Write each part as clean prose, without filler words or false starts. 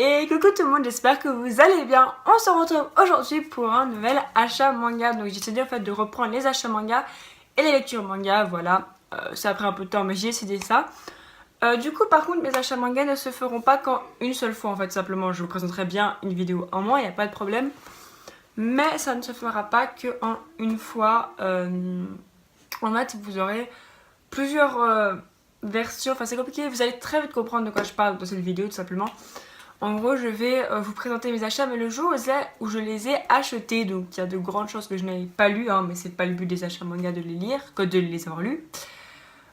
Et coucou tout le monde, j'espère que vous allez bien. On se retrouve aujourd'hui pour un nouvel achat manga. Donc j'ai décidé en fait de reprendre les achats manga et les lectures manga, voilà. Ça a pris un peu de temps mais j'ai décidé ça. Du coup par contre mes achats manga ne se feront pas qu'en une seule fois en fait. Simplement je vous présenterai bien une vidéo en moins, il n'y a pas de problème. Mais ça ne se fera pas qu'en une fois. En fait vous aurez plusieurs versions, enfin c'est compliqué, vous allez très vite comprendre de quoi je parle dans cette vidéo tout simplement. En gros, je vais vous présenter mes achats, mais le jour où je les ai achetés, donc il y a de grandes chances que je n'avais pas lu, hein, mais c'est pas le but des achats manga de les lire, que de les avoir lus.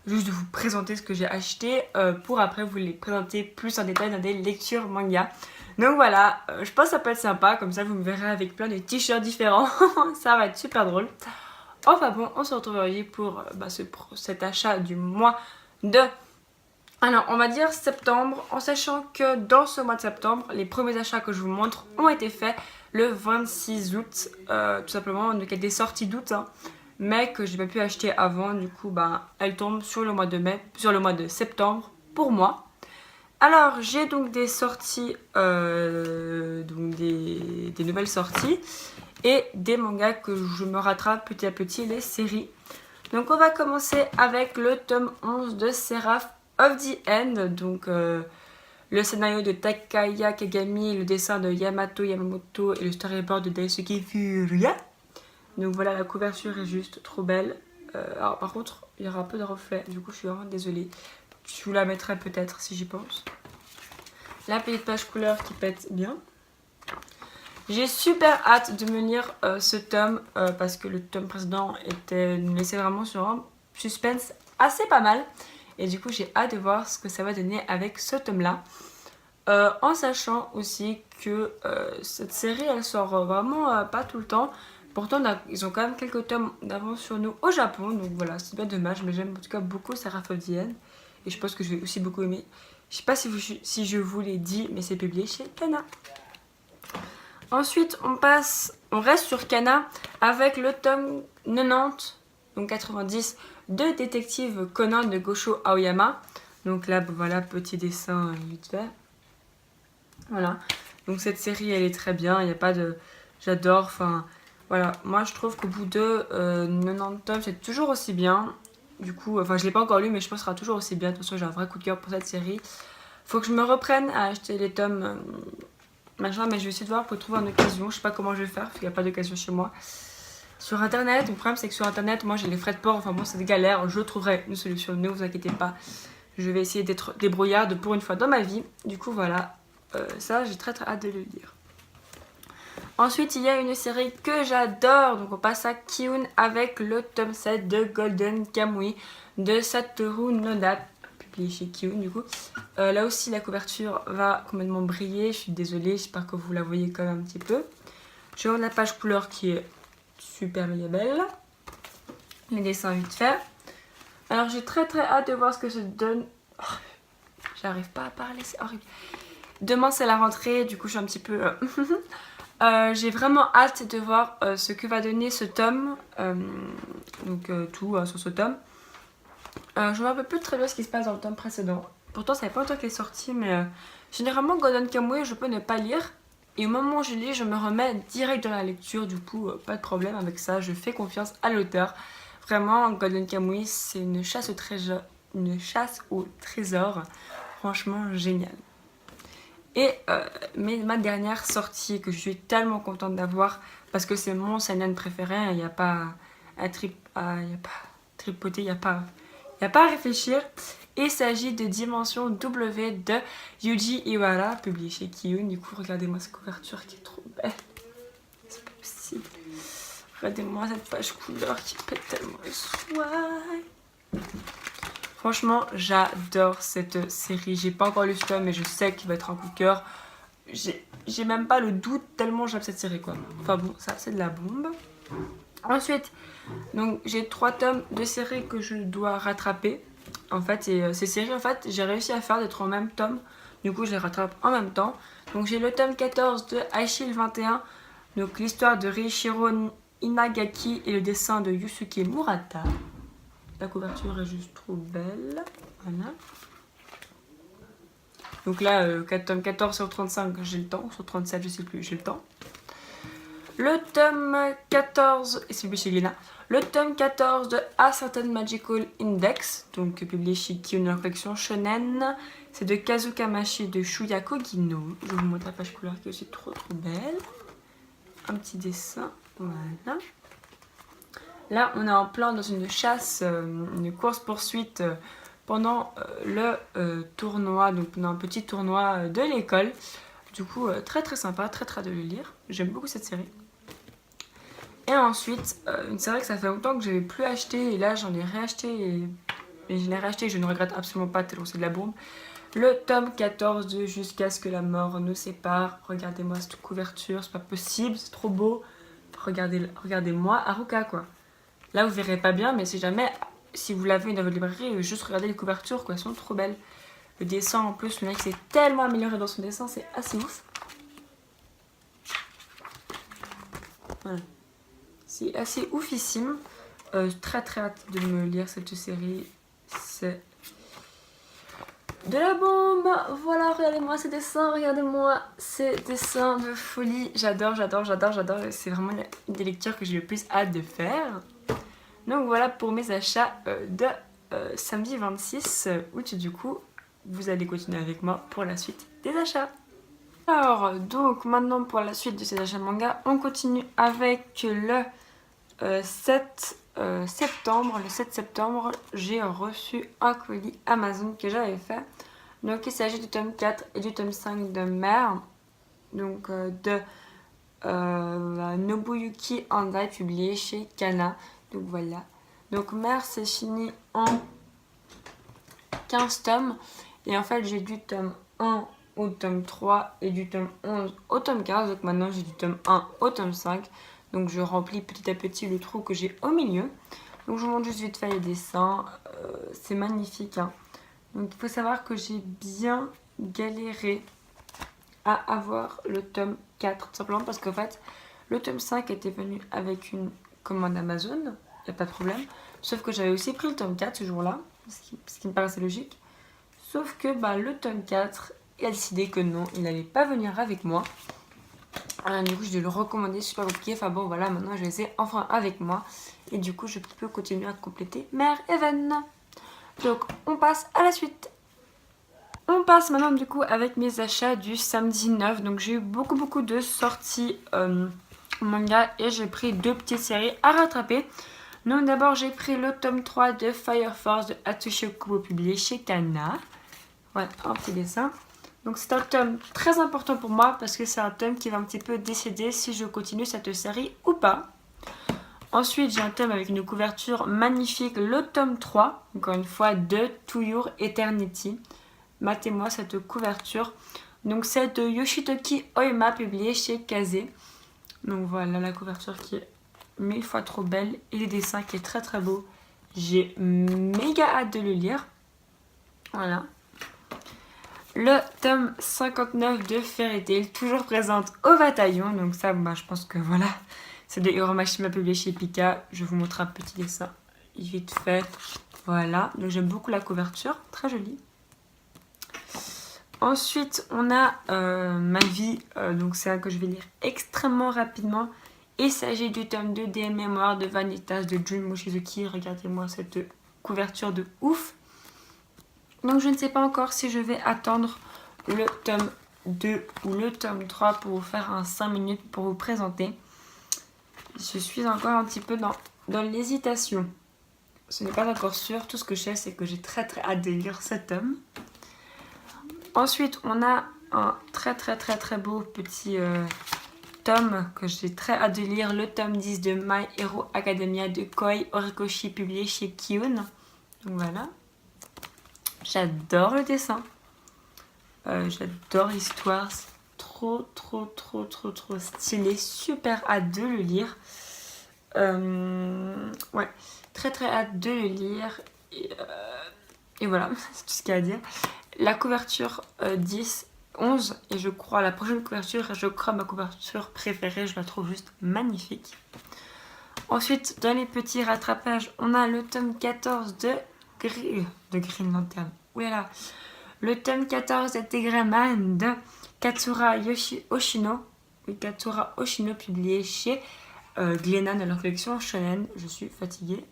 Juste de vous présenter ce que j'ai acheté pour après vous les présenter plus en détail dans des lectures manga. Donc voilà, je pense que ça peut être sympa, comme ça vous me verrez avec plein de t-shirts différents, ça va être super drôle. Enfin bon, on se retrouve aujourd'hui pour cet achat du mois de... Alors on va dire septembre, en sachant que dans ce mois de septembre, les premiers achats que je vous montre ont été faits le 26 août, tout simplement, donc il y a des sorties d'août, hein, mais que j'ai pas pu acheter avant, du coup elles tombent sur le mois de mai, sur le mois de septembre pour moi. Alors j'ai donc des sorties, donc des nouvelles sorties et des mangas que je me rattrape petit à petit, les séries. Donc on va commencer avec le tome 11 de Seraph of the End, donc le scénario de Takaya Kagami, le dessin de Yamato Yamamoto et le storyboard de Daisuke Furuya. Donc voilà, la couverture est juste trop belle. Alors par contre, il y aura un peu de reflet, du coup je suis vraiment désolée. Je vous la mettrai peut-être si j'y pense. La petite page couleur qui pète bien. J'ai super hâte de me lire ce tome parce que le tome précédent nous laissait vraiment sur un suspense assez pas mal. Et du coup j'ai hâte de voir ce que ça va donner avec ce tome là. En sachant aussi que cette série elle sort vraiment pas tout le temps. Pourtant ils ont quand même quelques tomes d'avance sur nous au Japon. Donc voilà, c'est bien dommage, mais j'aime en tout cas beaucoup Seraph of the End. Et je pense que je vais aussi beaucoup aimer. Je sais pas si je vous l'ai dit, mais c'est publié chez Kana. Ensuite, on reste sur Kana avec le tome 90, donc 90, de Détective Conan de Gosho Aoyama. Donc là, voilà, petit dessin vite fait. Voilà. Donc cette série, elle est très bien. Il n'y a pas de... J'adore. Enfin, voilà. Moi, je trouve qu'au bout de 90 tomes, c'est toujours aussi bien. Du coup, enfin, je ne l'ai pas encore lu, mais je pense que ce sera toujours aussi bien. De toute façon, j'ai un vrai coup de cœur pour cette série. Faut que je me reprenne à acheter les tomes... machin, mais je vais essayer de voir pour trouver une occasion. Je sais pas comment je vais faire, parce qu'il n'y a pas d'occasion chez moi. Sur internet, le problème c'est que sur internet, moi j'ai les frais de port, enfin bon, c'est des galères. Je trouverai une solution, ne vous inquiétez pas. Je vais essayer d'être débrouillarde pour une fois dans ma vie. Du coup, voilà, ça j'ai très hâte de le lire. Ensuite, il y a une série que j'adore, donc on passe à Ki-un avec le tome 7 de Golden Kamuy de Satoru Noda, publié chez Ki-un du coup. Là aussi la couverture va complètement briller, je suis désolée, j'espère que vous la voyez quand même un petit peu. Je vois la page couleur qui est super méga belle. Les dessins vite fait. Alors j'ai très hâte de voir ce que ça donne. Oh, j'arrive pas à parler, c'est horrible. Demain c'est la rentrée, du coup je suis un petit peu... j'ai vraiment hâte de voir ce que va donner ce tome. Tout sur ce tome. Je me rappelle plus très bien ce qui se passe dans le tome précédent. Pourtant ça fait pas longtemps qu'il est sorti, mais généralement Golden Kamuy je peux ne pas lire. Et au moment où je lis, je me remets direct dans la lecture, du coup pas de problème avec ça, je fais confiance à l'auteur. Vraiment, Golden Kamuy c'est une chasse au trésor, franchement génial. Et ma dernière sortie que je suis tellement contente d'avoir, parce que c'est mon seinen préféré, il n'y a pas à tripoter, il n'y a pas à réfléchir. Il s'agit de Dimension W de Yuji Iwara, publié chez Ki-un. Du coup, regardez-moi cette couverture qui est trop belle. C'est pas possible. Regardez-moi cette page couleur qui pète tellement le soin. Franchement, j'adore cette série. J'ai pas encore lu ce tome, mais je sais qu'il va être un coup de cœur. J'ai même pas le doute tellement j'aime cette série, quoi. Enfin bon, ça c'est de la bombe. Ensuite, donc j'ai 3 tomes de séries que je dois rattraper. En fait, et ces séries, en fait, j'ai réussi à faire d'être en même tome. Du coup, je les rattrape en même temps. Donc j'ai le tome 14 de Aishil 21. Donc l'histoire de Reichiro Inagaki et le dessin de Yusuke Murata. La couverture est juste trop belle. Voilà. Donc là, tome 14 sur 35, j'ai le temps. Sur 37, je sais plus, j'ai le temps. Le tome 14, et c'est publié chez Glénat. Le tome 14 de A Certain Magical Index, donc publié chez Kiyun dans la collection Shonen. C'est de Kazuka Machi de Shuya Kogino. Je vous montre la page couleur qui est aussi trop belle. Un petit dessin, voilà. Là, on est en plein dans une chasse, une course-poursuite pendant le tournoi, donc pendant un petit tournoi de l'école. Du coup, très très sympa, très très de le lire. J'aime beaucoup cette série. Et ensuite, une série que ça fait longtemps que je n'avais plus acheté, et là j'en ai réacheté, et je l'ai réacheté et je ne regrette absolument pas tellement c'est de la bombe. Le tome 14 de Jusqu'à ce que la mort nous sépare. Regardez-moi cette couverture, c'est pas possible, c'est trop beau. Regardez-moi Haruka quoi. Là vous verrez pas bien, mais si vous l'avez dans votre librairie, juste regardez les couvertures quoi, elles sont trop belles. Le dessin en plus, le mec s'est tellement amélioré dans son dessin, c'est assez ouf. Voilà. C'est assez oufissime. Très très hâte de me lire cette série. C'est de la bombe. Voilà, regardez-moi ces dessins, regardez-moi ces dessins de folie. J'adore. C'est vraiment une des lectures que j'ai le plus hâte de faire. Donc voilà pour mes achats de samedi 26 août. Du coup, vous allez continuer avec moi pour la suite des achats. Alors, donc maintenant pour la suite de ces achats manga, on continue avec le 7 septembre. Le 7 septembre, j'ai reçu un colis Amazon que j'avais fait. Donc il s'agit du tome 4 et du tome 5 de Mère. Donc de Nobuyuki Andai, publié chez Kana. Donc voilà. Donc Mère, c'est fini en 15 tomes. Et en fait, j'ai du tome 1 au tome 3 et du tome 11 au tome 15. Donc maintenant, j'ai du tome 1 au tome 5. Donc je remplis petit à petit le trou que j'ai au milieu. Donc je vous montre juste vite fait les dessins. C'est magnifique. Hein. Donc il faut savoir que j'ai bien galéré à avoir le tome 4. Tout simplement parce qu'en fait, le tome 5 était venu avec une commande Amazon. Il n'y a pas de problème. Sauf que j'avais aussi pris le tome 4 ce jour-là. Ce qui me paraissait logique. Sauf que le tome 4, il a décidé que non, il n'allait pas venir avec moi. Alors, du coup, je vais le recommander, super compliqué. Enfin bon, voilà, maintenant je les ai enfin avec moi. Et du coup, je peux continuer à compléter Mère Even. Donc, on passe à la suite. On passe maintenant du coup avec mes achats du samedi 9. Donc, j'ai eu beaucoup de sorties manga et j'ai pris 2 petites séries à rattraper. Donc, d'abord, j'ai pris le tome 3 de Fire Force de Atsushi Okubo, publié chez Kana. Ouais, un petit dessin. Donc c'est un tome très important pour moi parce que c'est un tome qui va un petit peu décider si je continue cette série ou pas. Ensuite, j'ai un tome avec une couverture magnifique, le tome 3, encore une fois, de To Your Eternity. Matez-moi cette couverture. Donc c'est de Yoshitoki Oima, publié chez Kaze. Donc voilà la couverture qui est 1000 fois trop belle et les dessins qui est très beau. J'ai méga hâte de le lire. Voilà. Le tome 59 de Fairy Tail, toujours présente au bataillon. Donc ça, je pense que voilà. C'est de Hiromashima, publié chez Pika. Je vous montre un petit dessin vite fait. Voilà. Donc j'aime beaucoup la couverture. Très jolie. Ensuite, on a Ma vie. Donc c'est un que je vais lire extrêmement rapidement. Il s'agit du tome 2 des mémoires de Vanitas de Jun Mochizuki. Regardez-moi cette couverture de ouf. Donc je ne sais pas encore si je vais attendre le tome 2 ou le tome 3 pour vous faire un 5 minutes pour vous présenter. Je suis encore un petit peu dans l'hésitation. Ce n'est pas encore sûr. Tout ce que je sais, c'est que j'ai très hâte de lire ce tome. Ensuite, on a un très beau petit tome que j'ai très hâte de lire. Le tome 10 de My Hero Academia de Koi Horikoshi, publié chez Kiyun. Donc voilà. J'adore le dessin. J'adore l'histoire. C'est trop stylé. Super hâte de le lire. Ouais, très hâte de le lire. Et voilà, c'est tout ce qu'il y a à dire. La couverture 10, 11, et je crois la prochaine couverture, je crois ma couverture préférée. Je la trouve juste magnifique. Ensuite, dans les petits rattrapages, on a le tome 14 de Green Lantern. Voilà. Le tome 14 de Tegraman de Katsura Oshino. Oui, Katsura Oshino, publié chez Glénat dans leur collection Shonen. Je suis fatiguée.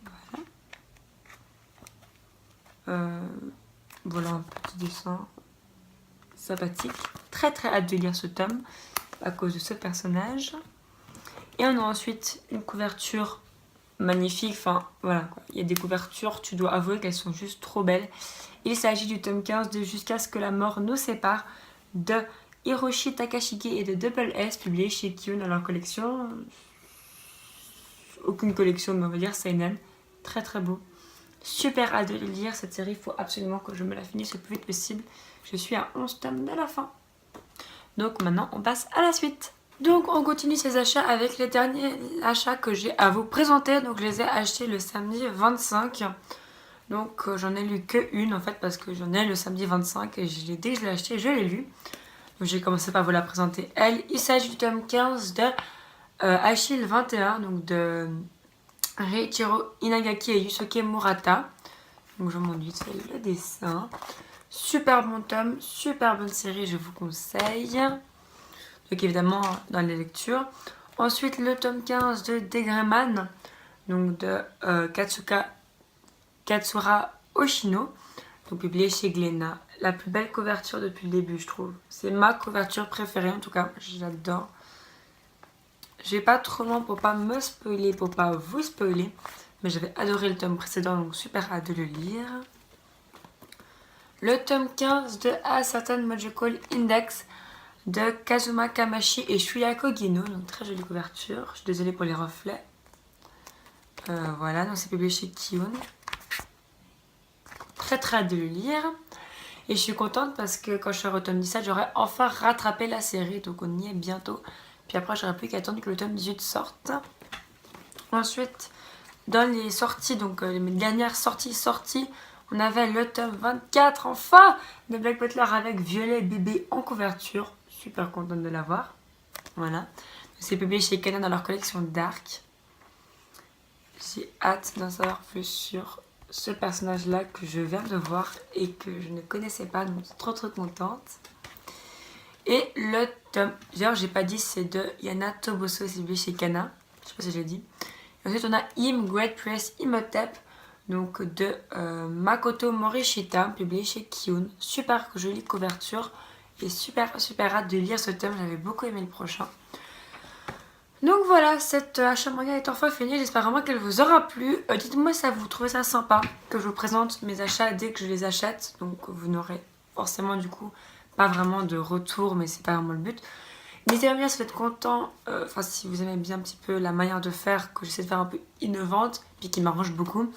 Voilà. Voilà un petit dessin sympathique. Très très hâte de lire ce tome à cause de ce personnage. Et on a ensuite une couverture magnifique. Enfin voilà quoi. Il y a des couvertures, tu dois avouer qu'elles sont juste trop belles. Il s'agit du tome 15 de Jusqu'à ce que la mort nous sépare de Hiroshi Takashiki et de Double S, publié chez Kiyun dans leur collection. Aucune collection, mais on va dire seinen. Très très beau. Super hâte de lire cette série, il faut absolument que je me la finisse le plus vite possible. Je suis à 11 tomes de la fin. Donc maintenant on passe à la suite. Donc on continue ces achats avec les derniers achats que j'ai à vous présenter. Donc je les ai achetés le samedi 25. Donc j'en ai lu que une en fait parce que j'en ai le samedi 25 et dès que je l'ai acheté je l'ai lu. Donc j'ai commencé par vous la présenter elle. Il s'agit du tome 15 de Achille 21, donc de Reiichiro Inagaki et Yusuke Murata. Donc je m'ennuie, c'est le dessin. Super bon tome, super bonne série, je vous conseille. Donc évidemment dans les lectures. Ensuite le tome 15 de Degraman, donc de Katsura Oshino, donc publié chez Glénat. La plus belle couverture depuis le début, je trouve. C'est ma couverture préférée en tout cas, j'adore. Je vais pas trop loin pour pas me spoiler, pour pas vous spoiler. Mais j'avais adoré le tome précédent, donc super hâte de le lire. Le tome 15 de A Certain Magical Index de Kazuma Kamashi et Shuya Kogino. Donc très jolie couverture. Je suis désolée pour les reflets. Voilà, donc c'est publié chez Kiyun. Très très hâte de le lire. Et je suis contente parce que quand je serai au tome 17, j'aurai enfin rattrapé la série. Donc on y est bientôt. Puis après, j'aurais plus qu'à attendre que le tome 18 sorte. Ensuite, dans les sorties, donc les dernières sorties, on avait le tome 24, enfin, de Black Butler avec Violet Bébé en couverture. Super contente de l'avoir. Voilà. C'est publié chez Kana dans leur collection Dark. J'ai hâte d'en savoir plus sur ce personnage-là que je viens de voir et que je ne connaissais pas. Donc, je suis trop trop contente. Et le tome, d'ailleurs j'ai pas dit, c'est de Yana Toboso, c'est publié chez Kana, je sais pas si je l'ai dit. Et ensuite on a Im Great Press Imhotep, donc de Makoto Morishita, publié chez Kiyun. Super jolie couverture et super hâte de lire ce tome, j'avais beaucoup aimé le prochain. Donc voilà, cette achat manga est enfin finie, j'espère vraiment qu'elle vous aura plu. Dites-moi si vous trouvez ça sympa, que je vous présente mes achats dès que je les achète, donc vous n'aurez forcément du coup pas vraiment de retour, mais c'est pas vraiment le but. N'hésitez pas bien si vous êtes content, si vous aimez bien un petit peu la manière de faire que j'essaie de faire un peu innovante, puis qui m'arrange beaucoup.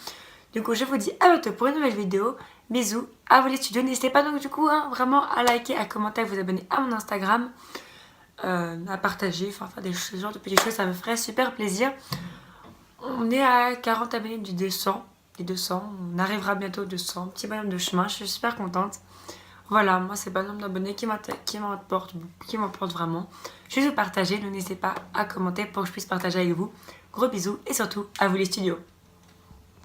Du coup, je vous dis à bientôt pour une nouvelle vidéo. Bisous, à vous les studios. N'hésitez pas donc du coup vraiment à liker, à commenter, à vous abonner à mon Instagram, à partager, enfin faire ce genre de petites choses, ça me ferait super plaisir. On est à 40 abonnés du 200, on arrivera bientôt aux 200, petit bonhomme de chemin, je suis super contente. Voilà, moi c'est pas le nombre d'abonnés qui m'importe vraiment. Je vais vous partager, donc n'hésitez pas à commenter pour que je puisse partager avec vous. Gros bisous et surtout à vous les studios.